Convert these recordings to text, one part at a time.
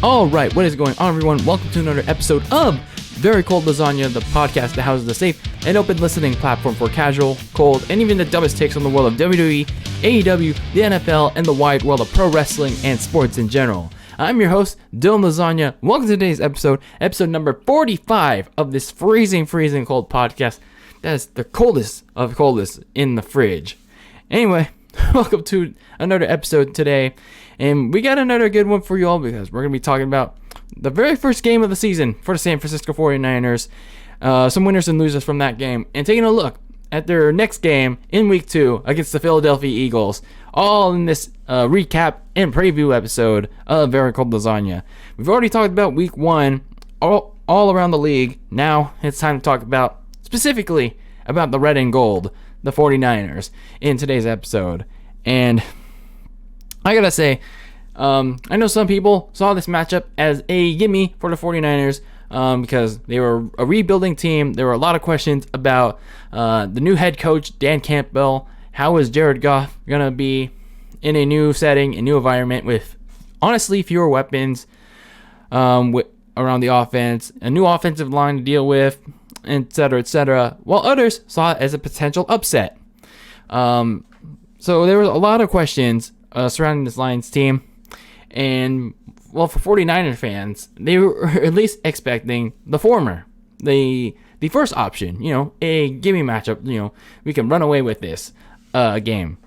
Alright, what is going on, everyone? Welcome to another episode of Very Cold Lasagna, the podcast that houses the safe and open listening platform for casual, cold, and even the dumbest takes on the world of WWE, AEW, the NFL, and the wide world of pro wrestling and sports in general. I'm your host, DylanLasagna. Welcome to today's episode number 45 of this freezing cold podcast. That is the coldest of coldest in the fridge. Anyway, welcome to another episode today. And we got another good one for you all because we're going to be talking about the very first game of the season for the San Francisco 49ers. Some winners and losers from that game. And taking a look at their next game in Week 2 against the Philadelphia Eagles. All in this recap and preview episode of Very Cold Lasagna. We've already talked about Week 1 all around the league. Now it's time to talk about, specifically, about the red and gold, the 49ers, in today's episode. And I gotta say, I know some people saw this matchup as a gimme for the 49ers because they were a rebuilding team. There were a lot of questions about the new head coach, Dan Campbell. How is Jared Goff gonna be in a new setting, a new environment with, honestly, fewer weapons around the offense, a new offensive line to deal with, etc., etc., while others saw it as a potential upset. So there was a lot of questions surrounding this Lions team, and well, for 49er fans, they were at least expecting the former, the first option, a gimme matchup, we can run away with this game.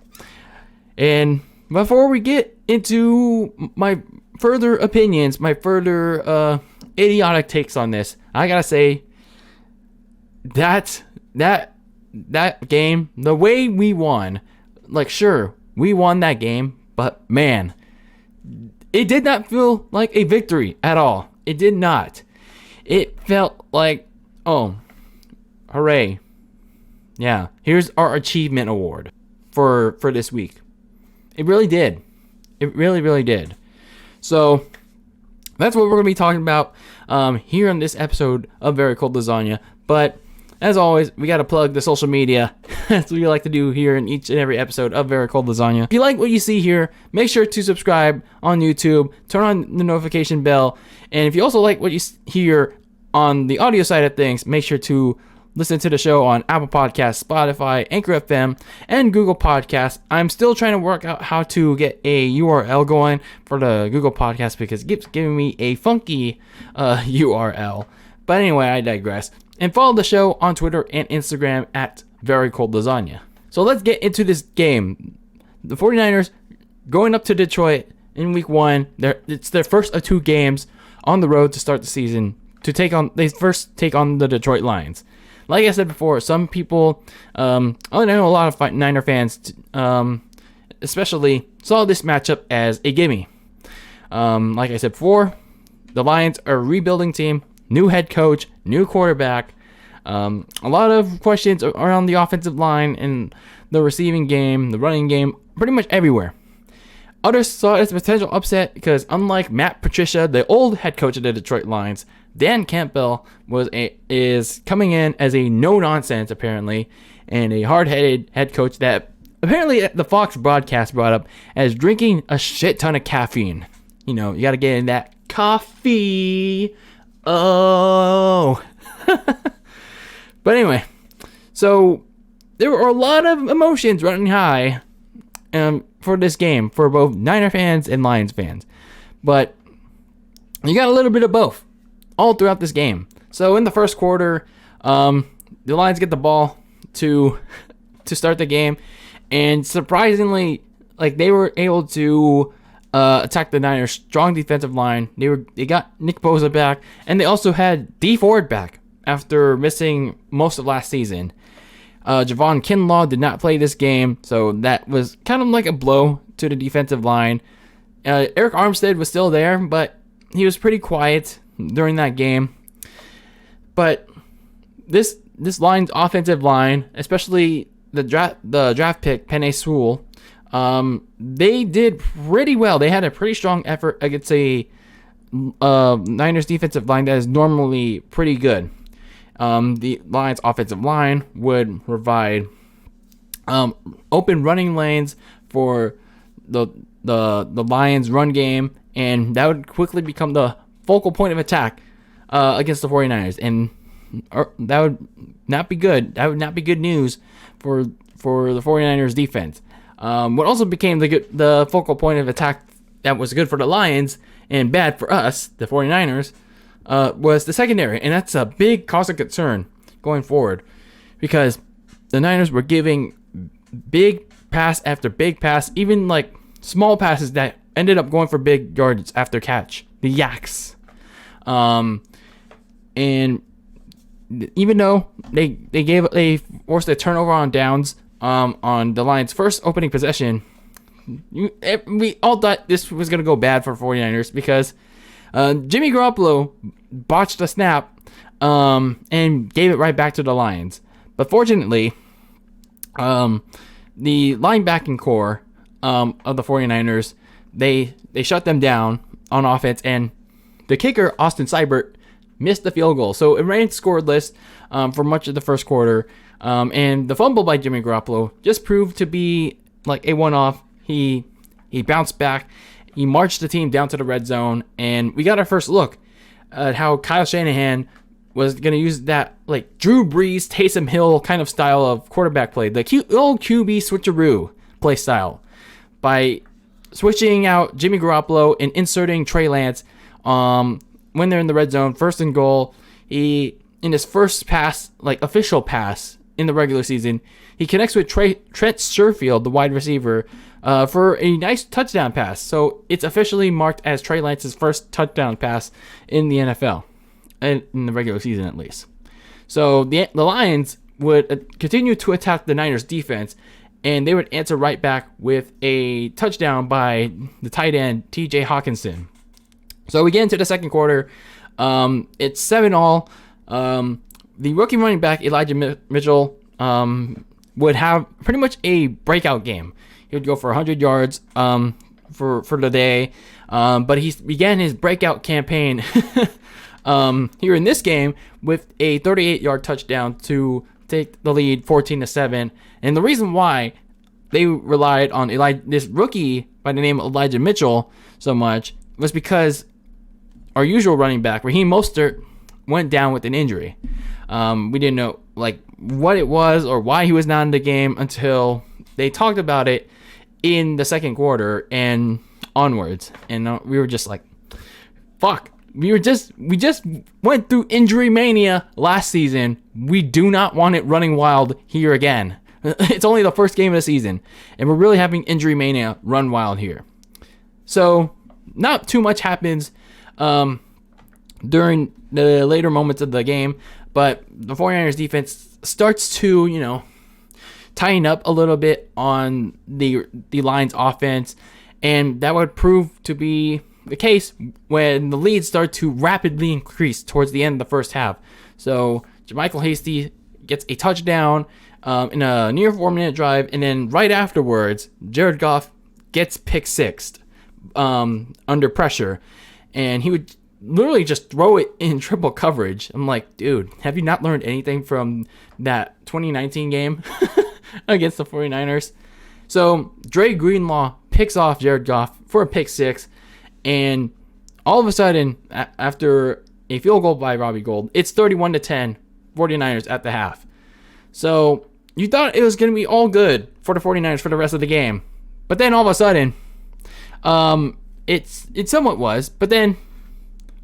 And before we get into my further opinions, my further idiotic takes on this, I gotta say that game, the way we won, like, sure, we won that game, but man, it did not feel like a victory at all. It did not. It felt like, oh, hooray. Yeah, here's our achievement award for this week. It really did. It really did. So that's what we're going to be talking about here on this episode of Very Cold Lasagna. But as always, we got to plug the social media. That's what we like to do here in each and every episode of Very Cold Lasagna. If you like what you see here, make sure to subscribe on YouTube, turn on the notification bell, and if you also like what you hear on the audio side of things, make sure to listen to the show on Apple Podcasts, Spotify, Anchor FM, and Google Podcasts. I'm still trying to work out how to get a URL going for the Google Podcasts because it keeps giving me a funky URL. But anyway, I digress. And follow the show on Twitter and Instagram at Very Cold Lasagna. So let's get into this game. The 49ers going up to Detroit in Week 1. It's their first of 2 games on the road to start the season. They first take on the Detroit Lions. Like I said before, some people, I know a lot of Niner fans, especially, saw this matchup as a gimme. Like I said before, the Lions are a rebuilding team. New head coach, new quarterback, a lot of questions around the offensive line and the receiving game, the running game, pretty much everywhere. Others saw it as a potential upset because unlike Matt Patricia, the old head coach of the Detroit Lions, Dan Campbell is coming in as a no-nonsense, apparently, and a hard-headed head coach that apparently the Fox broadcast brought up as drinking a shit ton of caffeine. You got to get in that coffee. Oh. But anyway, so there were a lot of emotions running high for this game for both Niner fans and Lions fans. But you got a little bit of both all throughout this game. So in the first quarter, the Lions get the ball to start the game, and surprisingly, like, they were able to attack the Niners' strong defensive line. They got Nick Bosa back, and they also had Dee Ford back after missing most of last season. Javon Kinlaw did not play this game, so that was kind of like a blow to the defensive line. Eric Armstead was still there, but he was pretty quiet during that game. But this Lions' offensive line, especially the draft pick Penei Sewell, they did pretty well. They had a pretty strong effort against a Niners defensive line that is normally pretty good. The Lions offensive line would provide open running lanes for the Lions run game and that would quickly become the focal point of attack against the 49ers, and that would not be good. That would not be good news for the 49ers defense. What also became the focal point of attack that was good for the Lions and bad for us, the 49ers, was the secondary, and that's a big cause of concern going forward, because the Niners were giving big pass after big pass, even like small passes that ended up going for big yards after catch, the yaks. And even though they forced a turnover on downs on the Lions' first opening possession, we all thought this was going to go bad for 49ers because Jimmy Garoppolo botched a snap and gave it right back to the Lions. But fortunately, the linebacking core of the 49ers, they shut them down on offense, and the kicker, Austin Seibert, missed the field goal. So it remained scoreless for much of the first quarter. And the fumble by Jimmy Garoppolo just proved to be like a one-off. He bounced back. He marched the team down to the red zone, and we got our first look at how Kyle Shanahan was going to use that like Drew Brees, Taysom Hill kind of style of quarterback play, the old QB switcheroo play style, by switching out Jimmy Garoppolo and inserting Trey Lance when they're in the red zone, first and goal. In his first pass, like official pass in the regular season, he connects with Trent Sherfield, the wide receiver, for a nice touchdown pass. So it's officially marked as Trey Lance's first touchdown pass in the NFL, in the regular season at least. So the Lions would continue to attack the Niners defense, and they would answer right back with a touchdown by the tight end TJ Hawkinson. So we get into the second quarter. It's 7-all. The rookie running back Elijah Mitchell would have pretty much a breakout game. He would go for 100 yards for the day, but he began his breakout campaign here in this game with a 38-yard touchdown to take the lead 14-7. And the reason why they relied on this rookie by the name of Elijah Mitchell so much was because our usual running back, Raheem Mostert, went down with an injury. We didn't know like what it was or why he was not in the game until they talked about it in the second quarter and onwards, and we were just like, "Fuck!" We just went through injury mania last season. We do not want it running wild here again. It's only the first game of the season, and we're really having injury mania run wild here. So not too much happens during the later moments of the game, but the 49ers defense starts to, tighten up a little bit on the Lions offense, and that would prove to be the case when the lead started to rapidly increase towards the end of the first half. So JaMychal Hasty gets a touchdown in a near 4-minute drive, and then right afterwards, Jared Goff gets pick-sixed under pressure, and he would literally just throw it in triple coverage. I'm like, dude, have you not learned anything from that 2019 game against the 49ers? So Dre Greenlaw picks off Jared Goff for a pick-six, and all of a sudden, after a field goal by Robbie Gould, it's 31-10, 49ers at the half. So you thought it was going to be all good for the 49ers for the rest of the game. But then all of a sudden, it somewhat was, but then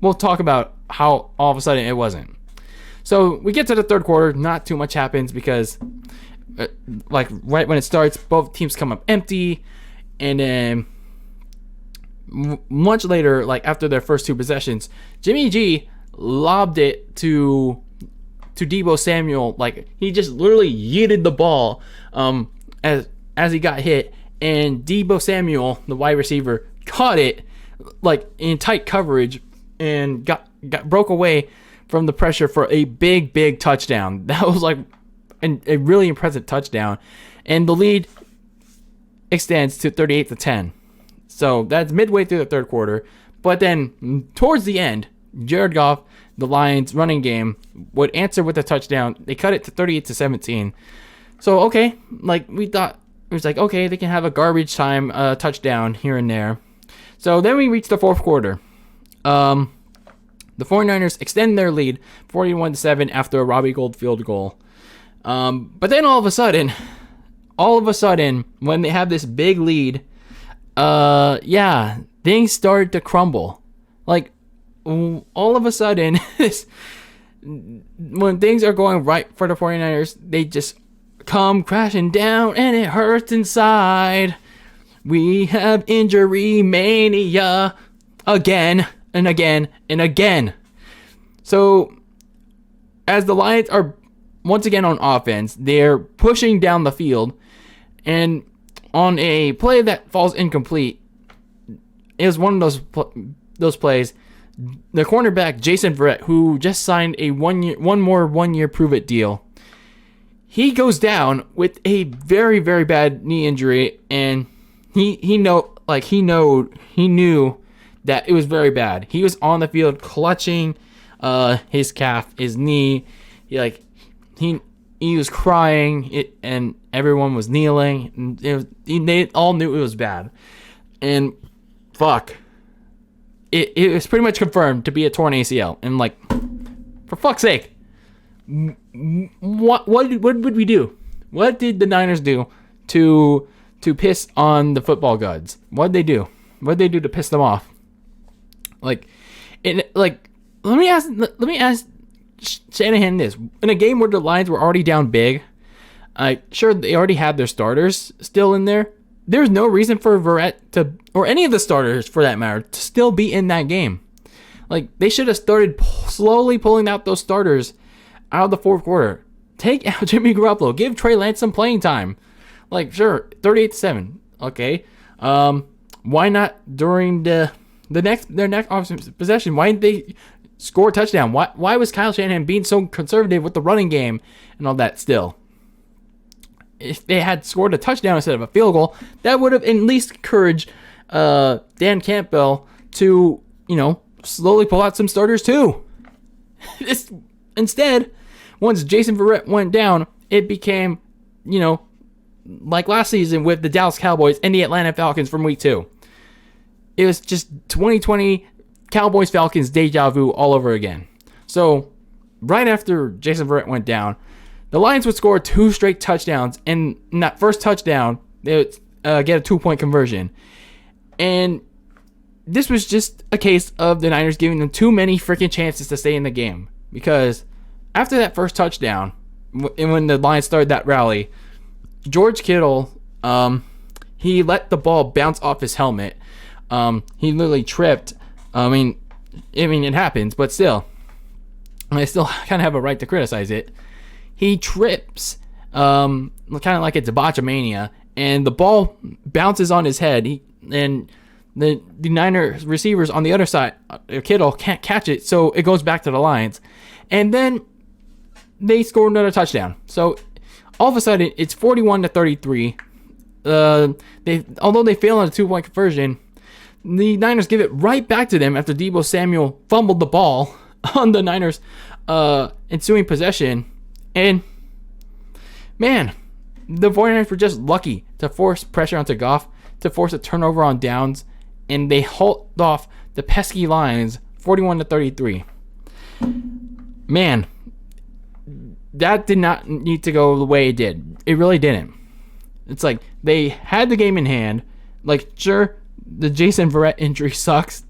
we'll talk about how all of a sudden it wasn't. So we get to the third quarter, not too much happens because like right when it starts, both teams come up empty, and then much later, like after their first two possessions, Jimmy G lobbed it to Deebo Samuel. Like he just literally yeeted the ball as he got hit, and Deebo Samuel, the wide receiver, caught it like in tight coverage and got broke away from the pressure for a big touchdown. That was like a really impressive touchdown, and the lead extends to 38-10. So that's midway through the third quarter. But then towards the end, Jared Goff, the Lions running game, would answer with a touchdown. They cut it to 38-17. So okay, like we thought, it was like, okay, they can have a garbage time touchdown here and there. So then we reach the fourth quarter. The 49ers extend their lead 41-7 after a Robbie Gould field goal. But then all of a sudden, when they have this big lead, things started to crumble. Like, all of a sudden, when things are going right for the 49ers, they just come crashing down, and it hurts inside. We have injury mania again and again and again. So, as the Lions are once again on offense, they're pushing down the field, and on a play that falls incomplete, it was one of those plays. The cornerback Jason Verrett, who just signed a one year prove it deal, he goes down with a very, very bad knee injury, and he knew that it was very bad. He was on the field clutching his calf, his knee. He was crying, and everyone was kneeling. And they all knew it was bad, and fuck. It was pretty much confirmed to be a torn ACL. And for fuck's sake, what would we do? What did the Niners do to piss on the football gods? What did they do? What did they do to piss them off? Let me ask Shanahan this: in a game where the Lions were already down big, sure they already had their starters still in there. There's no reason for Verrett or any of the starters for that matter, to still be in that game. They should have started slowly pulling out those starters out of the fourth quarter. Take out Jimmy Garoppolo. Give Trey Lance some playing time. Sure, 38-7. Okay. Why not during their next offensive possession? Why didn't they score a touchdown? Why was Kyle Shanahan being so conservative with the running game and all that still? If they had scored a touchdown instead of a field goal, that would have at least encouraged Dan Campbell to, slowly pull out some starters too. Instead, once Jason Verrett went down, it became, like last season with the Dallas Cowboys and the Atlanta Falcons from week 2. It was just 2020 Cowboys-Falcons deja vu all over again. So, right after Jason Verrett went down, the Lions would score 2 straight touchdowns, and in that first touchdown, they would get a 2-point conversion. And this was just a case of the Niners giving them too many freaking chances to stay in the game. Because after that first touchdown, and when the Lions started that rally, George Kittle, he let the ball bounce off his helmet. He literally tripped. I mean, it happens, but still, I still kind of have a right to criticize it. He trips, kind of like it's a botchamania, and the ball bounces on his head. And the Niners receivers on the other side, Kittle, can't catch it, so it goes back to the Lions. And then they score another touchdown. So all of a sudden, it's 41-33. Although they fail on a 2-point conversion, the Niners give it right back to them after Deebo Samuel fumbled the ball on the Niners' ensuing possession. And, man, the 49ers were just lucky to force pressure onto Goff, to force a turnover on downs, and they hauled off the pesky Lions 41-33. Man, that did not need to go the way it did. It really didn't. It's like they had the game in hand. Sure, the Jason Verrett injury sucks.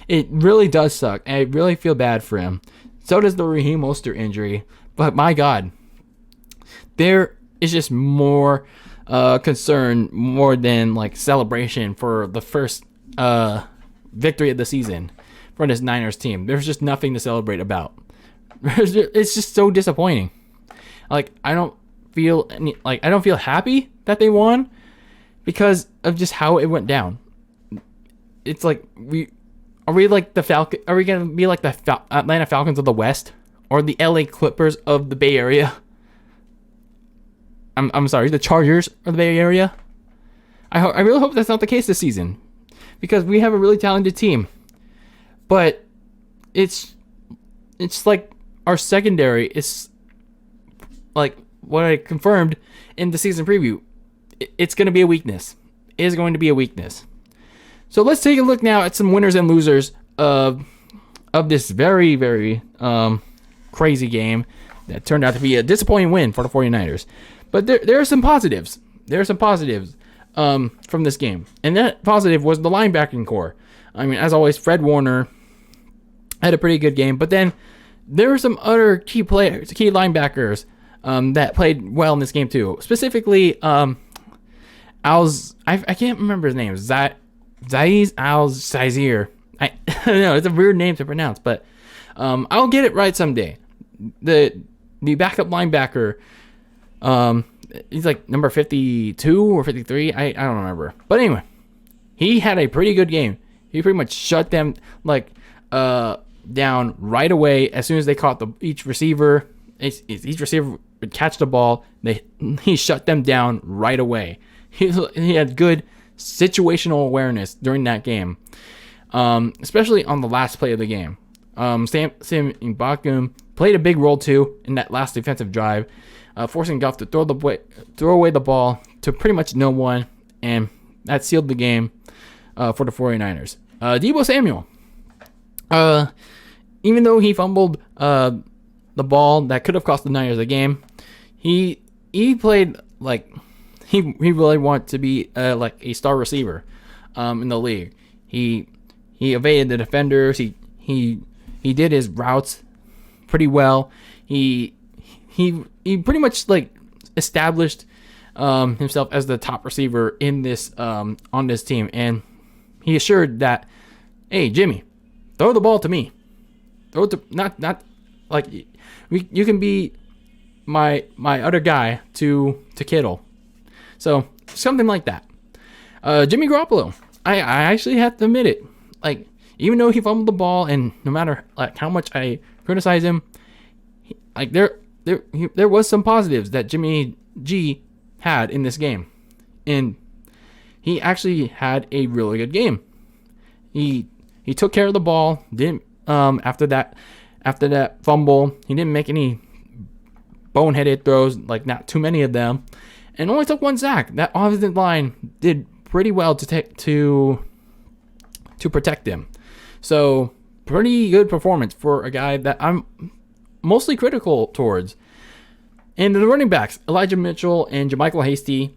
It really does suck, and I really feel bad for him. So does the Raheem Mostert injury. But my God, there is just more concern, more than celebration for the first victory of the season for this Niners team. There's just nothing to celebrate about. It's just so disappointing. I don't feel happy that they won because of just how it went down. It's are we like the Falcon? Are we gonna be like the Atlanta Falcons of the West or the LA Clippers of the Bay Area? I'm sorry, the Chargers of the Bay Area. I really hope that's not the case this season, because we have a really talented team, but it's like our secondary is like what I confirmed in the season preview. It's going to be a weakness. It is going to be a weakness. So let's take a look now at some winners and losers of this very, very crazy game that turned out to be a disappointing win for the 49ers. But there are some positives. There are some positives from this game. And that positive was the linebacking core. I mean, as always, Fred Warner had a pretty good game. But then there were some other key linebackers that played well in this game too. Specifically, I can't remember his name. Zaiz Al-Zaizir. I don't know, it's a weird name to pronounce, but I'll get it right someday. The backup linebacker, he's like number 52 or 53. I don't remember. But anyway, he had a pretty good game. He pretty much shut them down right away as soon as they caught each receiver. Each receiver would catch the ball. He shut them down right away. He had good situational awareness during that game, especially on the last play of the game. Sam Ibaka played a big role too in that last defensive drive, forcing Goff to throw away the ball to pretty much no one, and that sealed the game for the 49ers. Deebo Samuel, even though he fumbled the ball that could have cost the Niners the game, he played like he really wanted to be like a star receiver in the league. He evaded the defenders. He did his routes pretty well. He pretty much like established himself as the top receiver in this on this team, and he assured that, hey Jimmy, throw the ball to me. Throw it to not like you can be my other guy to Kittle. So something like that. Jimmy Garoppolo, I actually have to admit it. Like, even though he fumbled the ball, and no matter like how much I criticize him, there was some positives that Jimmy G had in this game, and he actually had a really good game. He took care of the ball. Didn't after that fumble, he didn't make any boneheaded throws, like not too many of them, and only took one sack. That offensive line did pretty well to protect him. So pretty good performance for a guy that I'm mostly critical towards. And the running backs, Elijah Mitchell and JaMychal Hasty,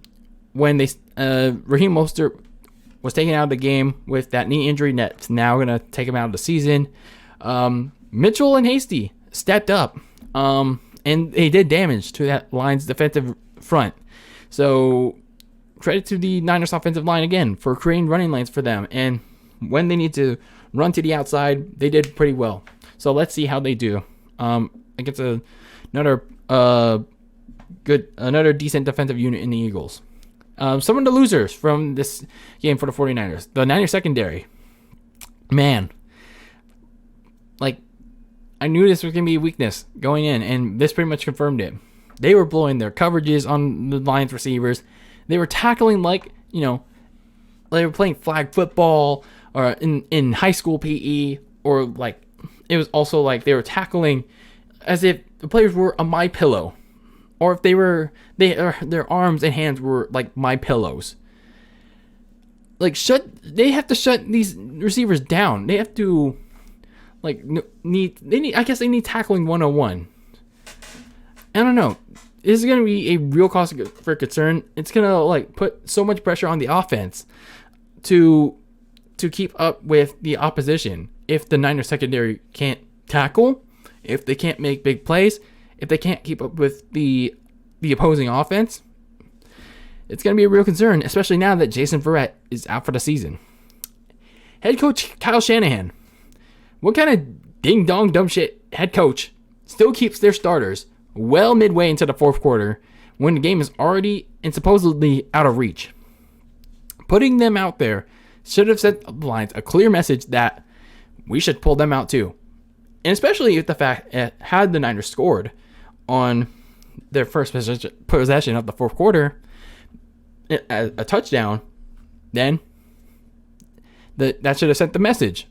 when Raheem Mostert was taken out of the game with that knee injury that's now going to take him out of the season, Mitchell and Hasty stepped up, and they did damage to that line's defensive front. So credit to the Niners offensive line again for creating running lanes for them. And when they need to run to the outside, they did pretty well. So let's see how they do against another decent defensive unit in the Eagles. Some of the losers from this game for the 49ers. The Niners secondary. Man. Like, I knew this was going to be a weakness going in, and this pretty much confirmed it. They were blowing their coverages on the Lions receivers. They were tackling like, they were playing flag football or in high school PE, or like it was also like they were tackling as if the players were a My Pillow, or if their arms and hands were like My Pillows. Like they have to shut these receivers down. They have to I guess they need tackling 101. I don't know. This is going to be a real cause for concern. It's going to like put so much pressure on the offense to keep up with the opposition. If the Niners secondary can't tackle, if they can't make big plays, if they can't keep up with the opposing offense, it's going to be a real concern, especially now that Jason Verrett is out for the season. Head coach Kyle Shanahan. What kind of ding-dong dumb shit head coach still keeps their starters well midway into the fourth quarter when the game is already and supposedly out of reach? Putting them out there should have sent the Lions a clear message that we should pull them out too. And especially if the fact that had the Niners scored on their first possession of the fourth quarter, a touchdown, then that should have sent the message.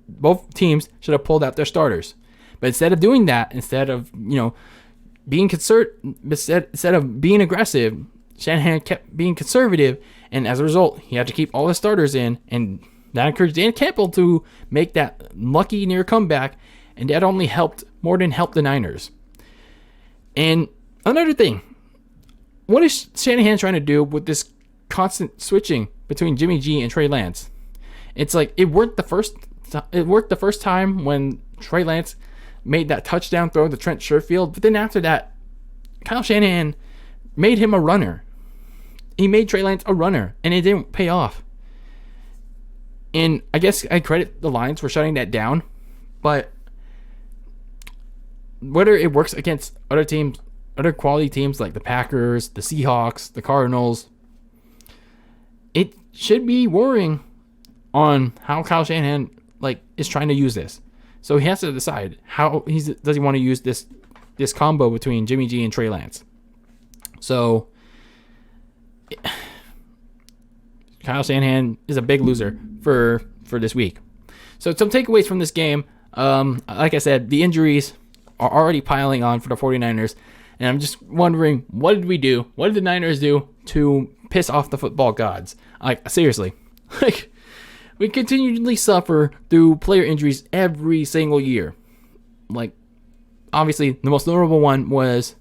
Both teams should have pulled out their starters. But instead of doing that, instead of being aggressive, Shanahan kept being conservative And as a result, he had to keep all his starters in, and that encouraged Dan Campbell to make that lucky near comeback, and that only helped the Niners. And another thing, what is Shanahan trying to do with this constant switching between Jimmy G and Trey Lance? It's like it worked the first time when Trey Lance made that touchdown throw to Trent Sherfield, but then after that, Kyle Shanahan made him a runner. He made Trey Lance a runner, and it didn't pay off. And I guess I credit the Lions for shutting that down, but whether it works against other teams, other quality teams like the Packers, the Seahawks, the Cardinals, it should be worrying on how Kyle Shanahan is trying to use this. So he has to decide how does he want to use this combo between Jimmy G and Trey Lance. So Kyle Shanahan is a big loser for this week. So some takeaways from this game. Like I said, the injuries are already piling on for the 49ers. And I'm just wondering, what did we do? What did the Niners do to piss off the football gods? Seriously. We continually suffer through player injuries every single year. Obviously, the most notable one was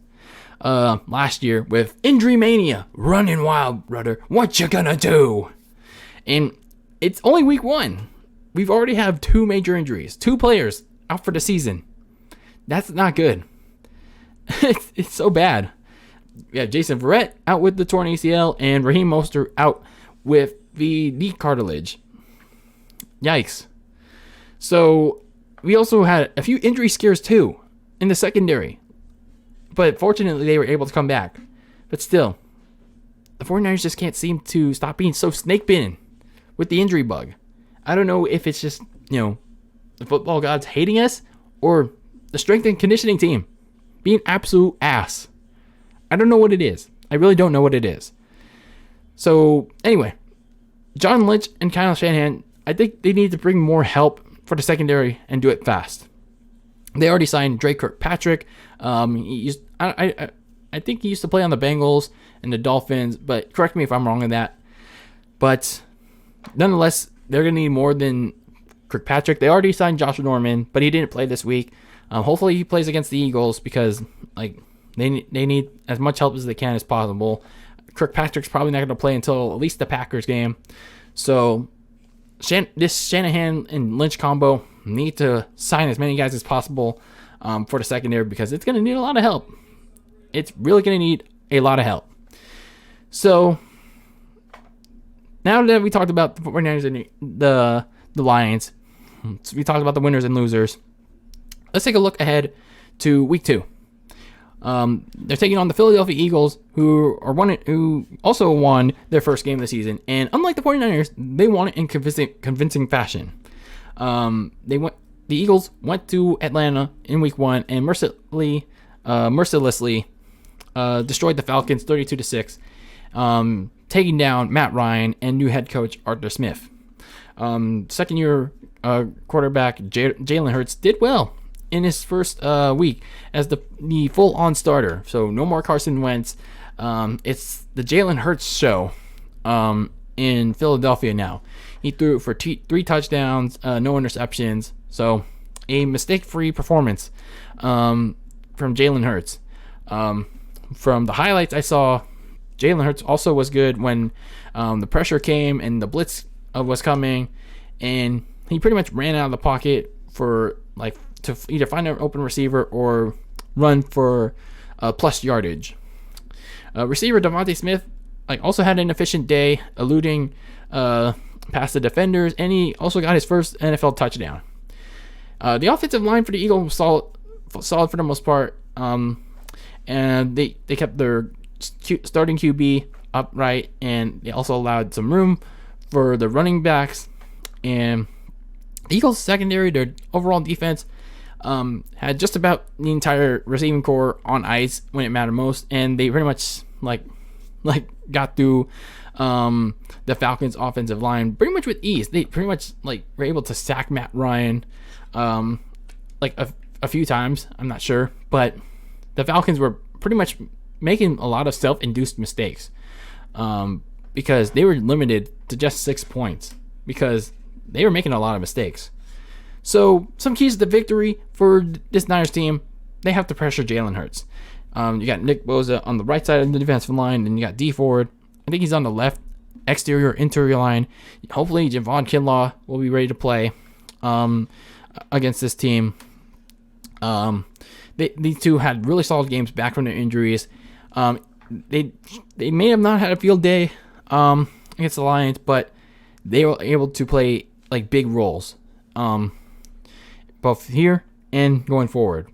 last year with injury mania. Running wild, brother. What you gonna do? And it's only week 1. We've already have 2 major injuries. 2 players out for the season. That's not good. It's so bad. We have Jason Verrett out with the torn ACL and Raheem Mostert out with the knee cartilage. Yikes. So we also had a few injury scares too in the secondary. But fortunately they were able to come back. But still, the 49ers just can't seem to stop being so snake bitten with the injury bug. I don't know if it's just, the football gods hating us or the strength and conditioning team being absolute ass. I don't know what it is. I really don't know what it is. So, anyway, John Lynch and Kyle Shanahan, I think they need to bring more help for the secondary and do it fast. They already signed Drake Kirkpatrick. I think he used to play on the Bengals and the Dolphins, but correct me if I'm wrong on that. But nonetheless, they're going to need more than Kirkpatrick. They already signed Josh Norman, but he didn't play this week. Hopefully he plays against the Eagles because they need as much help as they can as possible. Kirkpatrick's probably not going to play until at least the Packers game. So this Shanahan and Lynch combo need to sign as many guys as possible for the secondary because it's going to need a lot of help. It's really going to need a lot of help. So now that we talked about the 49ers and the Lions, so we talked about the winners and losers. Let's take a look ahead to week 2. They're taking on the Philadelphia Eagles, who also won their first game of the season. And unlike the 49ers, they won it in convincing fashion. The Eagles went to Atlanta in week 1 and mercilessly destroyed the Falcons 32-6, taking down Matt Ryan and new head coach Arthur Smith. Second-year quarterback Jalen Hurts did well in his first week as the full-on starter. So no more Carson Wentz. It's the Jalen Hurts show in Philadelphia now. He threw for 3 touchdowns, no interceptions. So a mistake-free performance from Jalen Hurts. From the highlights I saw, Jalen Hurts also was good when the pressure came and the blitz was coming, and he pretty much ran out of the pocket for to either find an open receiver or run for plus yardage. Receiver Devontae Smith also had an efficient day, eluding past the defenders, and he also got his first NFL touchdown. The offensive line for the Eagles was solid for the most part, and they kept their starting QB upright, and they also allowed some room for the running backs. And the Eagles secondary, their overall defense, had just about the entire receiving core on ice when it mattered most, and they pretty much got through the Falcons' offensive line pretty much with ease. They pretty much were able to sack Matt Ryan a few times. I'm not sure, but the Falcons were pretty much making a lot of self-induced mistakes. because they were limited to just 6 points because they were making a lot of mistakes. So some keys to victory for this Niners team: they have to pressure Jalen Hurts. You got Nick Bosa on the right side of the defensive line, and you got D Ford. I think he's on the left exterior interior line. Hopefully Javon Kinlaw will be ready to play against this team. These two had really solid games back from their injuries. They may have not had a field day against the Lions, but they were able to play like big roles, both here and going forward.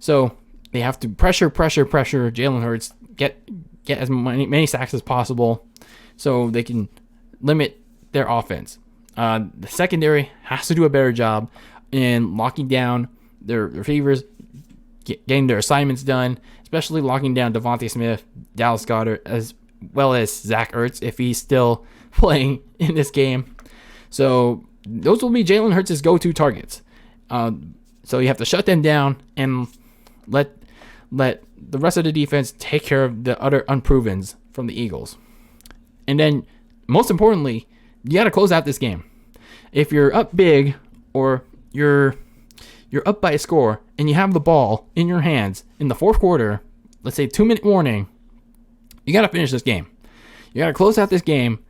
So they have to pressure Jalen Hurts, get as many sacks as possible, so they can limit their offense. The secondary has to do a better job in locking down their receivers, getting their assignments done, especially locking down Devontae Smith, Dallas Goedert, as well as Zach Ertz if he's still playing in this game. So those will be Jalen Hurts' go-to targets. So you have to shut them down and let the rest of the defense take care of the other unprovens from the Eagles. And then, most importantly, you got to close out this game. If you're up big or you're up by a score and you have the ball in your hands in the fourth quarter, let's say 2-minute warning, you got to finish this game. You got to close out this game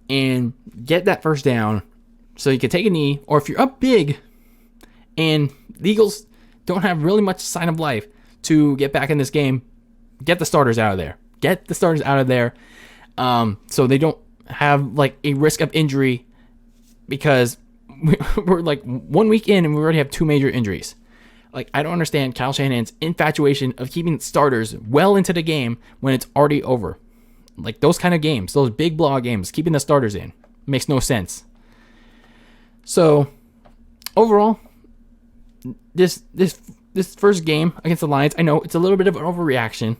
and get that first down so you can take a knee. Or if you're up big and the Eagles don't have really much sign of life to get back in this game, get the starters out of there. Get the starters out of there so they don't have like a risk of injury, because we're like 1 week in and we already have 2 major injuries. Like, I don't understand Kyle Shanahan's infatuation of keeping starters well into the game when it's already over. Like, those kind of games, those big blowout games, keeping the starters in makes no sense. So, overall, this first game against the Lions, I know it's a little bit of an overreaction,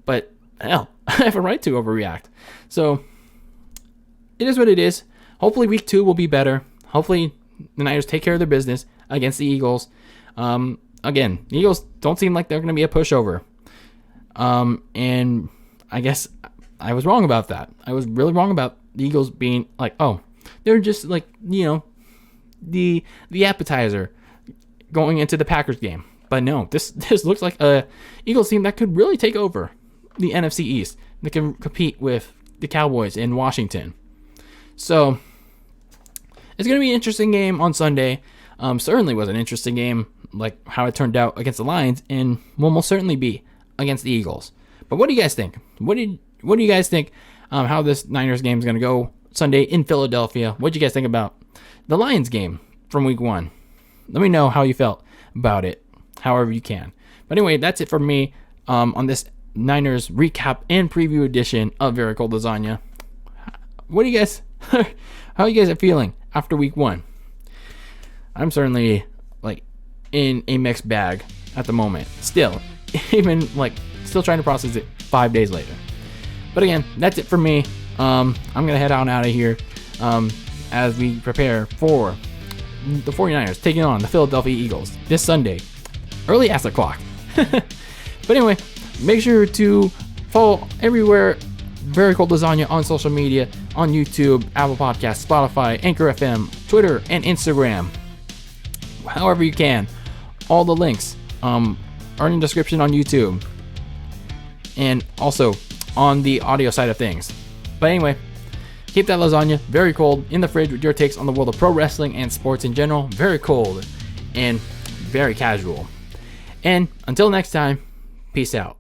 but hell, I have a right to overreact. So, it is what it is. Hopefully week 2 will be better. Hopefully the Niners take care of their business against the Eagles. Again, the Eagles don't seem like they're going to be a pushover. And I guess I was wrong about that. I was really wrong about the Eagles being like, oh, they're just like, the appetizer going into the Packers game. But no, this looks like a Eagles team that could really take over the NFC East. That can compete with the Cowboys in Washington. So it's going to be an interesting game on Sunday. Certainly was an interesting game, like how it turned out against the Lions, and will most certainly be against the Eagles. But what do you guys think? What do you guys think how this Niners game is going to go Sunday in Philadelphia? What do you guys think about the Lions game from week 1? Let me know how you felt about it, however you can. But anyway, that's it for me on this Niners recap and preview edition of Very Cold Lasagna. What do you guys, how you guys are feeling after week 1? I'm certainly like in a mixed bag at the moment. Still, even like still trying to process it 5 days later. But again, that's it for me. I'm gonna head on out of here as we prepare for the 49ers taking on the Philadelphia Eagles this Sunday, early as the clock. But anyway, make sure to follow everywhere Very Cold Lasagna on social media, on YouTube, Apple Podcasts, Spotify, Anchor FM, Twitter, and Instagram. However you can. All the links are in the description on YouTube and also on the audio side of things. But anyway, keep that lasagna very cold in the fridge with your takes on the world of pro wrestling and sports in general. Very cold and very casual. And until next time, peace out.